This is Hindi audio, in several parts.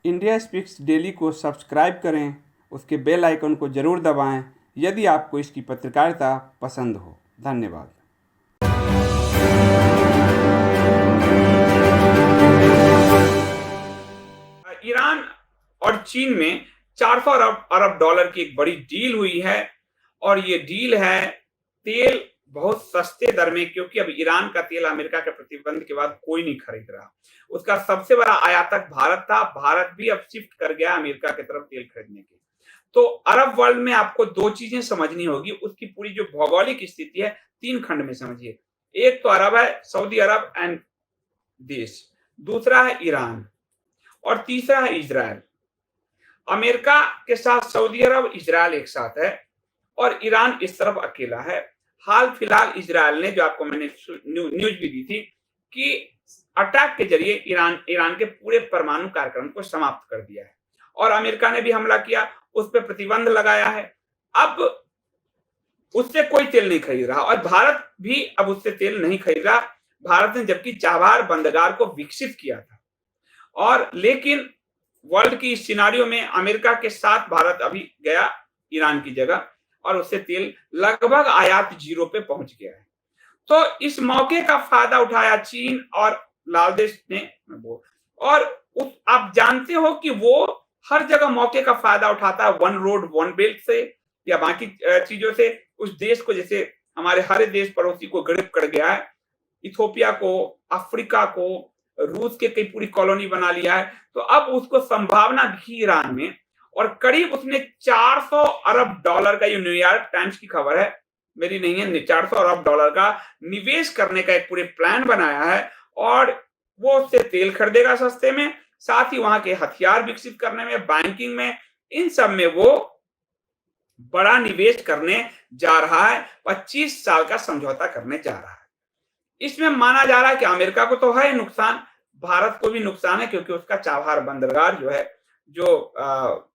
इंडिया स्पीक्स डेली को सब्सक्राइब करें, उसके बेल आइकन को ज़रूर दबाएं यदि आपको इसकी पत्रकारिता पसंद हो। धन्यवाद। ईरान और चीन में 400 अरब डॉलर की एक बड़ी डील हुई है और ये डील है तेल बहुत सस्ते दर में, क्योंकि अब ईरान का तेल अमेरिका के प्रतिबंध के बाद कोई नहीं खरीद रहा। उसका सबसे बड़ा आयातक भारत था। भारत भी अब शिफ्ट कर गया अमेरिका की तरफ तेल खरीदने की। तो अरब वर्ल्ड में आपको दो चीजें समझनी होगी। उसकी पूरी जो भौगोलिक स्थिति है 3 खंड में समझिए। एक तो अरब है, सऊदी अरब एंड देश, दूसरा है ईरान और तीसरा है इजराइल। अमेरिका के साथ सऊदी अरब, इजराइल एक साथ है और ईरान इस तरफ अकेला है। हाल फिलहाल इजराइल ने, जो आपको मैंने न्यूज भी दी थी, कि अटैक के जरिए ईरान के पूरे परमाणु कार्यक्रम को समाप्त कर दिया है और अमेरिका ने भी हमला किया, उस पर प्रतिबंध लगाया है। अब उससे कोई तेल नहीं खरीद रहा और भारत भी अब उससे तेल नहीं खरीद रहा। भारत ने जबकि चाबहार बंदरगाह को विकसित किया था और लेकिन वर्ल्ड की सिनारियो में अमेरिका के साथ भारत अभी गया ईरान की जगह और उससे तेल लगभग आयात जीरो पे पहुंच गया है। तो इस मौके का फायदा उठाया चीन और लाल देश ने। और आप जानते हो कि वो हर जगह मौके का फायदा उठाता है, वन रोड वन बेल्ट से या बाकी चीजों से। उस देश को, जैसे हमारे हर देश पड़ोसी को गिरफ्त कर गया है, इथोपिया को, अफ्रीका को, रूस के कई पूरी कॉलोनी बना लिया है। तो अब उसको संभावना दिखी ईरान में और करीब उसने 400 अरब डॉलर का, ये न्यूयॉर्क टाइम्स की खबर है, मेरी नहीं है, 400 अरब डॉलर का निवेश करने का एक पूरे प्लान बनाया है और वो उससे तेल खरीदेगा सस्ते में, साथ ही वहां के हथियार विकसित करने में, बैंकिंग में, इन सब में वो बड़ा निवेश करने जा रहा है। 25 साल का समझौता करने जा रहा है। इसमें माना जा रहा है कि अमेरिका को तो है नुकसान, भारत को भी नुकसान है, क्योंकि उसका चाबहार बंदरगाह जो है, जो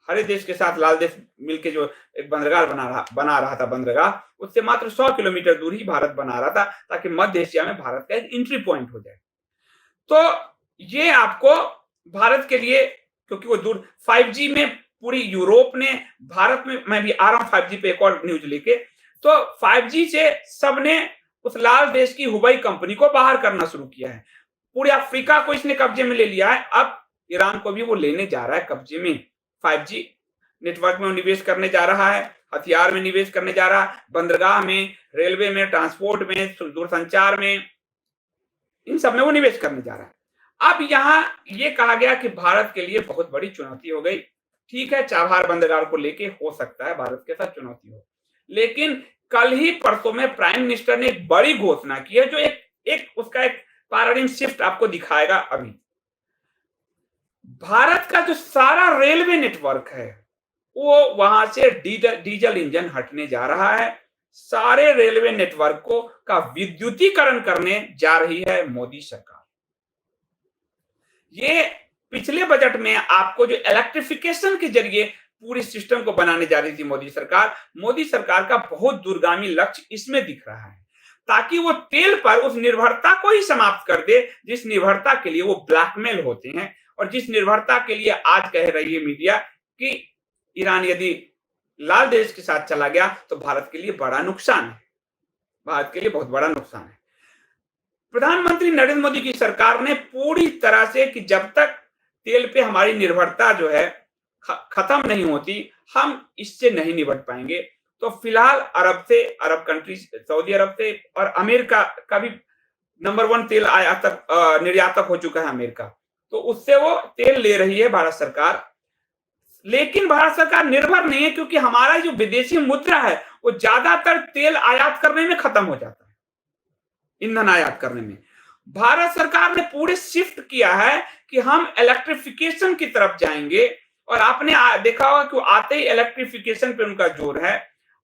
हरे देश के साथ लाल देश मिलके जो एक बंदरगाह बना रहा था बंदरगाह, उससे मात्र 100 किलोमीटर दूर ही भारत बना रहा था, ताकि मध्य एशिया में भारत का एक एंट्री पॉइंट हो जाए। तो ये आपको भारत के लिए, क्योंकि वो दूर 5G में पूरी यूरोप ने, भारत में, मैं भी आ रहा हूं 5G पे एक और न्यूज लेके। तो 5G से सबने उस लाल देश की हुबई कंपनी को बाहर करना शुरू किया है। पूरे अफ्रीका को इसने कब्जे में ले लिया है। अब ईरान को भी वो लेने जा रहा है कब्जे में। 5G नेटवर्क में निवेश करने जा रहा है, हथियार में निवेश करने जा रहा है, बंदरगाह में, रेलवे में, ट्रांसपोर्ट में, दूरसंचार में, इन सब में वो निवेश करने जा रहा है। अब यहां ये कहा गया कि भारत के लिए बहुत बड़ी चुनौती हो गई। ठीक है, चाबहार बंदरगाह को लेके हो सकता है भारत के साथ चुनौती हो, लेकिन कल ही परसों में प्राइम मिनिस्टर ने एक बड़ी घोषणा की है, जो उसका एक पैराडाइम शिफ्ट आपको दिखाएगा। अभी भारत का जो सारा रेलवे नेटवर्क है, वो वहां से डीजल इंजन हटने जा रहा है। सारे रेलवे नेटवर्क को का विद्युतीकरण करने जा रही है मोदी सरकार। ये पिछले बजट में आपको जो इलेक्ट्रिफिकेशन के जरिए पूरी सिस्टम को बनाने जा रही थी मोदी सरकार का बहुत दूरगामी लक्ष्य इसमें दिख रहा है, ताकि वो तेल पर उस निर्भरता को ही समाप्त कर दे जिस निर्भरता के लिए वो ब्लैकमेल होते हैं और जिस निर्भरता के लिए आज कह रही है मीडिया कि ईरान यदि लाल देश के साथ चला गया तो भारत के लिए बड़ा नुकसान है, भारत के लिए बहुत बड़ा नुकसान है। प्रधानमंत्री नरेंद्र मोदी की सरकार ने पूरी तरह से कि जब तक तेल पे हमारी निर्भरता जो है खत्म नहीं होती, हम इससे नहीं निपट पाएंगे। तो फिलहाल अरब कंट्रीज, सऊदी अरब से और अमेरिका का भी नंबर 1 तेल निर्यातक हो चुका है अमेरिका, तो उससे वो तेल ले रही है भारत सरकार। लेकिन भारत सरकार निर्भर नहीं है, क्योंकि हमारा जो विदेशी मुद्रा है वो ज्यादातर तेल आयात करने में खत्म हो जाता है, ईंधन आयात करने में। भारत सरकार ने पूरे शिफ्ट किया है कि हम इलेक्ट्रिफिकेशन की तरफ जाएंगे और आपने देखा होगा कि आते ही इलेक्ट्रिफिकेशन पे उनका जोर है।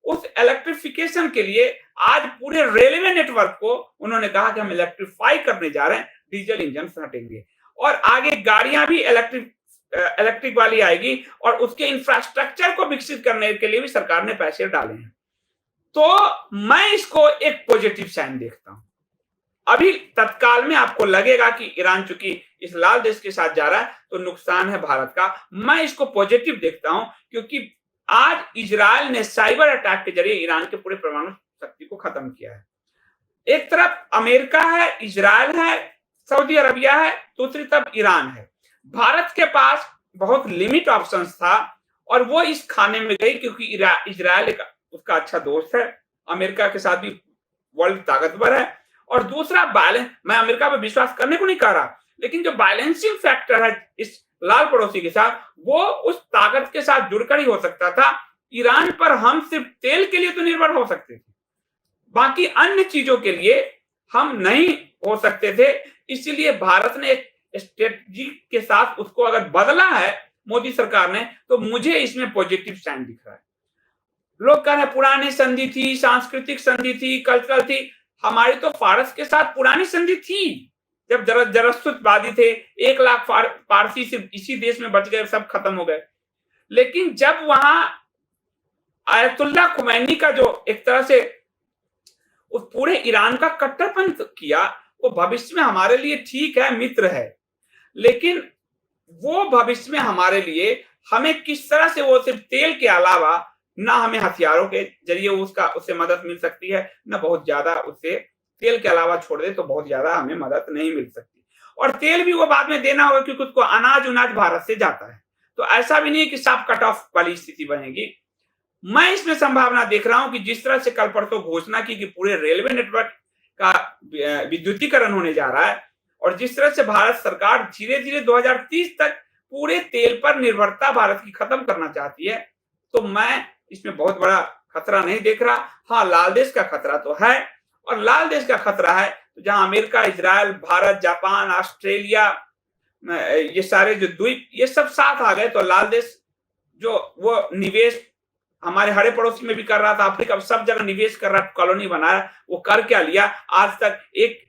उस इलेक्ट्रिफिकेशन के लिए आज पूरे रेलवे नेटवर्क को उन्होंने कहा कि हम इलेक्ट्रीफाई करने जा रहे हैं, डीजल इंजन हटेंगे और आगे गाड़ियां भी इलेक्ट्रिक वाली आएगी और उसके इंफ्रास्ट्रक्चर को विकसित करने के लिए भी सरकार ने पैसे डाले हैं। तो मैं इसको एक पॉजिटिव साइन देखता हूं। अभी तत्काल में आपको लगेगा कि ईरान चूंकि इस लाल देश के साथ जा रहा है तो नुकसान है भारत का। मैं इसको पॉजिटिव देखता हूं, क्योंकि आज इजराइल ने साइबर अटैक के जरिए ईरान के पूरे परमाणु शक्ति को खत्म किया है। एक तरफ अमेरिका है, इजराइल है, सऊदी अरबिया है, दूसरी तरफ ईरान है। भारत के पास बहुत लिमिट ऑप्शंस था और वो इस खाने में गई, क्योंकि इजराइल उसका अच्छा दोस्त है, अमेरिका के साथ भी वर्ल्ड ताकतवर है। और दूसरा बैलेंस, मैं अमेरिका पर विश्वास करने को नहीं कह रहा, लेकिन जो बैलेंसिंग फैक्टर है इस लाल पड़ोसी के साथ, वो उस ताकत के साथ जुड़कर ही हो सकता था। ईरान पर हम सिर्फ तेल के लिए तो निर्भर हो सकते थे, बाकी अन्य चीजों के लिए हम नहीं हो सकते थे। इसलिए भारत ने एक स्ट्रेटजी के साथ उसको अगर बदला है मोदी सरकार ने, तो मुझे इसमें पॉजिटिव साइन दिख रहा है। लोग कह रहे हैं पुरानी संधि थी, सांस्कृतिक संधि थी, कल्चरल थी। हमारी तो फारस के साथ पुरानी संधि थी, जब जरसूतवादी थे, 1 लाख पारसी सिर्फ इसी देश में बच गए, सब खत्म हो गए। लेकिन जब वहां आयतुल्लाह खुमैनी का जो एक तरह से उस पूरे ईरान का कट्टरपंथ किया, वो भविष्य में हमारे लिए ठीक है, मित्र है, लेकिन वो भविष्य में हमारे लिए हमें किस तरह से, वो सिर्फ तेल के अलावा ना हमें हथियारों के जरिए उससे मदद मिल सकती है, ना बहुत ज्यादा उससे, तेल के अलावा छोड़ दे तो बहुत ज्यादा हमें मदद नहीं मिल सकती। और तेल भी वो बाद में देना होगा, क्योंकि उसको अनाज भारत से जाता है, तो ऐसा भी नहीं है कि सब कट ऑफ वाली स्थिति बनेगी। मैं इसमें संभावना देख रहा हूं कि जिस तरह से कल परसों घोषणा की कि पूरे रेलवे नेटवर्क का विद्युतीकरण होने जा रहा है, और जिस तरह से भारत सरकार धीरे धीरे 2030 तक पूरे तेल पर निर्भरता भारत की खत्म करना चाहती है, तो मैं इसमें बहुत बड़ा खतरा नहीं देख रहा। हाँ, लाल देश का खतरा तो है, और लाल देश का खतरा है तो जहां America, Israel, Bharat, Japan, Australia, ये सारे जो द्वीप, ये सब साथ आ गए, तो लाल देश जो वो निवेश हमारे हरे पड़ोसी में भी कर रहा था, अफ्रीका सब जगह निवेश कर रहा, कॉलोनी बनाया, वो कर क्या लिया? आज तक एक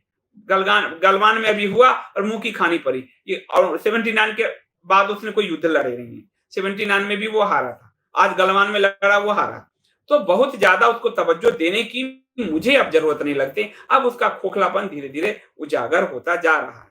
गलवान में अभी हुआ और मुंह की खानी पड़ी ये, और 79 के बाद उसने कोई युद्ध लड़े नहीं है। 79 में भी वो हारा था, आज गलवान में लड़ा, वो हारा। तो बहुत ज्यादा उसको तवज्जो देने की मुझे अब जरूरत नहीं लगती। अब उसका खोखलापन धीरे धीरे उजागर होता जा रहा है।